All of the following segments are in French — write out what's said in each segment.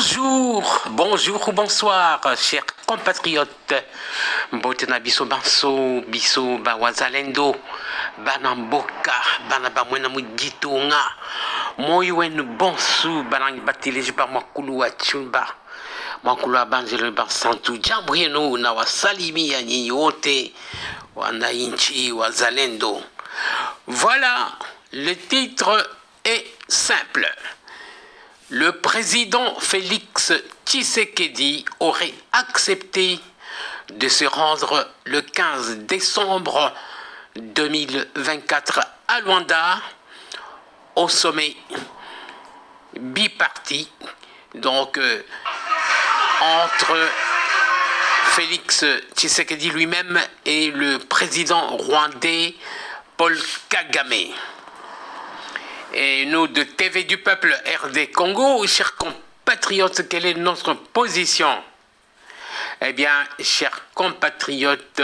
Bonjour ou bonsoir, chers compatriotes. Mbotena biso banso, biso bawazalendo, banamboka, banabamwena mujitunga. Moywen bonsu, banang batileji ba makulu wa chumba. Makulu wa banjelo bansantu. Jambrieno na wasalimi ya nyinyi wote, wananchi wazalendo. Voilà, le titre est simple. Le président Félix Tshisekedi aurait accepté de se rendre le 15 décembre 2024 à Luanda au sommet biparti, donc entre Félix Tshisekedi lui-même et le président rwandais Paul Kagame. Et nous de TV du Peuple RD Congo, chers compatriotes, quelle est notre position? Eh bien, chers compatriotes,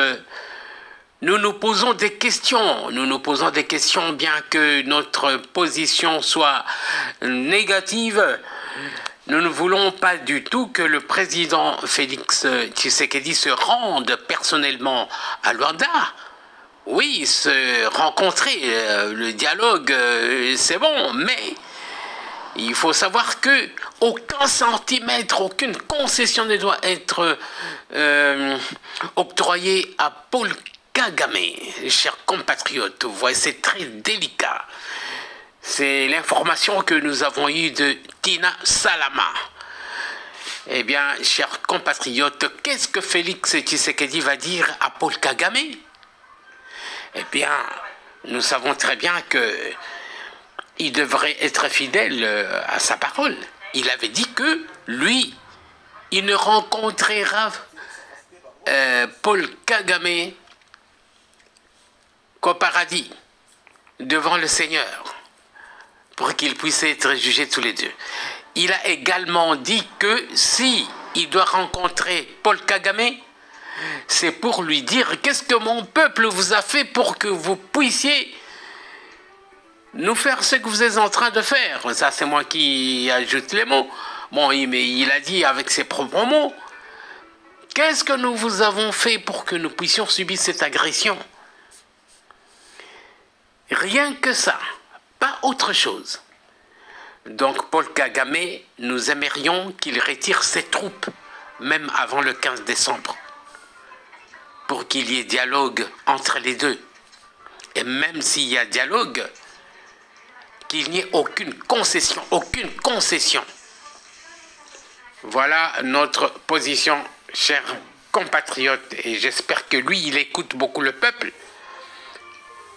nous nous posons des questions. Nous nous posons des questions, bien que notre position soit négative. Nous ne voulons pas du tout que le président Félix Tshisekedi se rende personnellement à Luanda. Oui, se rencontrer, le dialogue, c'est bon, mais il faut savoir que aucun centimètre, aucune concession ne doit être octroyée à Paul Kagame, chers compatriotes. Vous voyez, c'est très délicat. C'est l'information que nous avons eue de Tina Salama. Eh bien, chers compatriotes, qu'est-ce que Félix Tshisekedi va dire à Paul Kagame? Eh bien, nous savons très bien qu'il devrait être fidèle à sa parole. Il avait dit que lui, il ne rencontrera Paul Kagame qu'au paradis, devant le Seigneur, pour qu'ils puissent être jugés tous les deux. Il a également dit que si il doit rencontrer Paul Kagame, c'est pour lui dire qu'est-ce que mon peuple vous a fait pour que vous puissiez nous faire ce que vous êtes en train de faire. Ça, c'est moi qui ajoute les mots. Bon, mais il a dit avec ses propres mots, qu'est-ce que nous vous avons fait pour que nous puissions subir cette agression? Rien que ça, pas autre chose. Donc, Paul Kagame, nous aimerions qu'il retire ses troupes, même avant le 15 décembre. Pour qu'il y ait dialogue entre les deux. Et même s'il y a dialogue, qu'il n'y ait aucune concession, aucune concession. Voilà notre position, chers compatriotes, et j'espère que lui, il écoute beaucoup le peuple.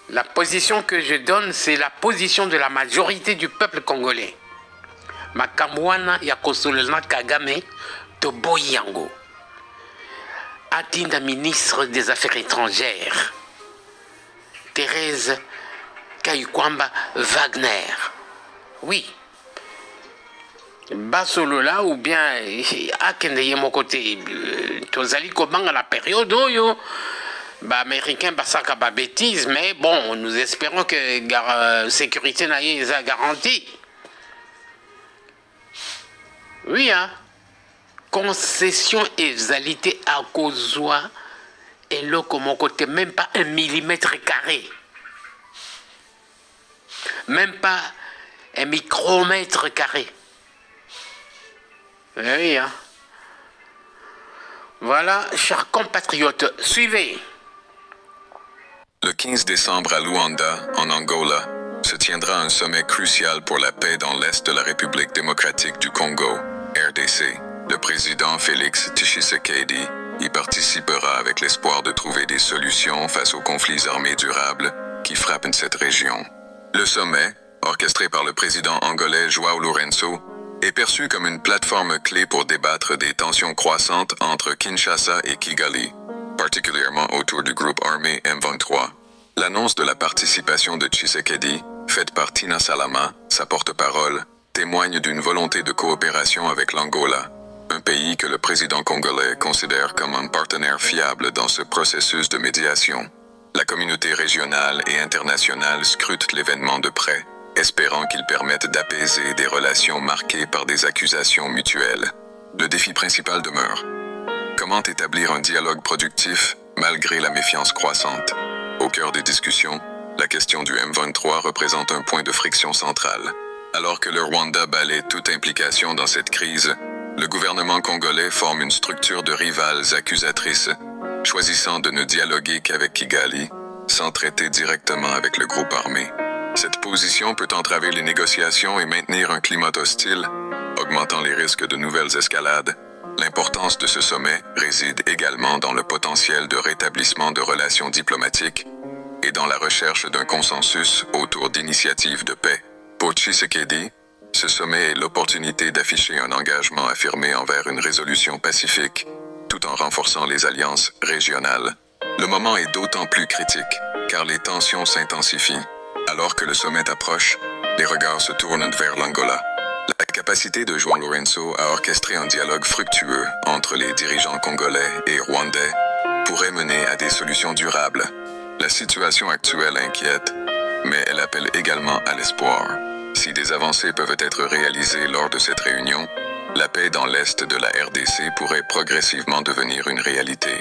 La position que je donne, c'est la position de la majorité du peuple congolais. Makamwana Yakosolena Kagame Toboyango. Atinda ministre des Affaires étrangères, Thérèse Kayukwamba Wagner. Oui. Basolola ou bien akendeye mon côté. Tozali kobanga la période oyo. Bah, américain basaka ba bêtise, mais bon, nous espérons que sécurité na est garantie. Oui, hein. Concession et égalité à Kozwa et là comme mon côté, même pas 1 millimètre carré, même pas 1 micromètre carré. Oui, hein. Voilà, chers compatriotes, suivez. Le 15 décembre à Luanda, en Angola, se tiendra un sommet crucial pour la paix dans l'est de la République démocratique du Congo, RDC. Le président Félix Tshisekedi y participera avec l'espoir de trouver des solutions face aux conflits armés durables qui frappent cette région. Le sommet, orchestré par le président angolais João Lourenço, est perçu comme une plateforme clé pour débattre des tensions croissantes entre Kinshasa et Kigali, particulièrement autour du groupe armé M23. L'annonce de la participation de Tshisekedi, faite par Tina Salama, sa porte-parole, témoigne d'une volonté de coopération avec l'Angola, un pays que le président congolais considère comme un partenaire fiable dans ce processus de médiation. La communauté régionale et internationale scrute l'événement de près, espérant qu'ils permettent d'apaiser des relations marquées par des accusations mutuelles. Le défi principal demeure. Comment établir un dialogue productif malgré la méfiance croissante? Au cœur des discussions, la question du M23 représente un point de friction central. Alors que le Rwanda balaie toute implication dans cette crise, le gouvernement congolais forme une structure de rivales accusatrices, choisissant de ne dialoguer qu'avec Kigali, sans traiter directement avec le groupe armé. Cette position peut entraver les négociations et maintenir un climat hostile, augmentant les risques de nouvelles escalades. L'importance de ce sommet réside également dans le potentiel de rétablissement de relations diplomatiques et dans la recherche d'un consensus autour d'initiatives de paix. Pour Tshisekedi, ce sommet est l'opportunité d'afficher un engagement affirmé envers une résolution pacifique, tout en renforçant les alliances régionales. Le moment est d'autant plus critique, car les tensions s'intensifient. Alors que le sommet approche, les regards se tournent vers l'Angola. La capacité de João Lourenço à orchestrer un dialogue fructueux entre les dirigeants congolais et rwandais pourrait mener à des solutions durables. La situation actuelle inquiète, mais elle appelle également à l'espoir. Si des avancées peuvent être réalisées lors de cette réunion, la paix dans l'est de la RDC pourrait progressivement devenir une réalité.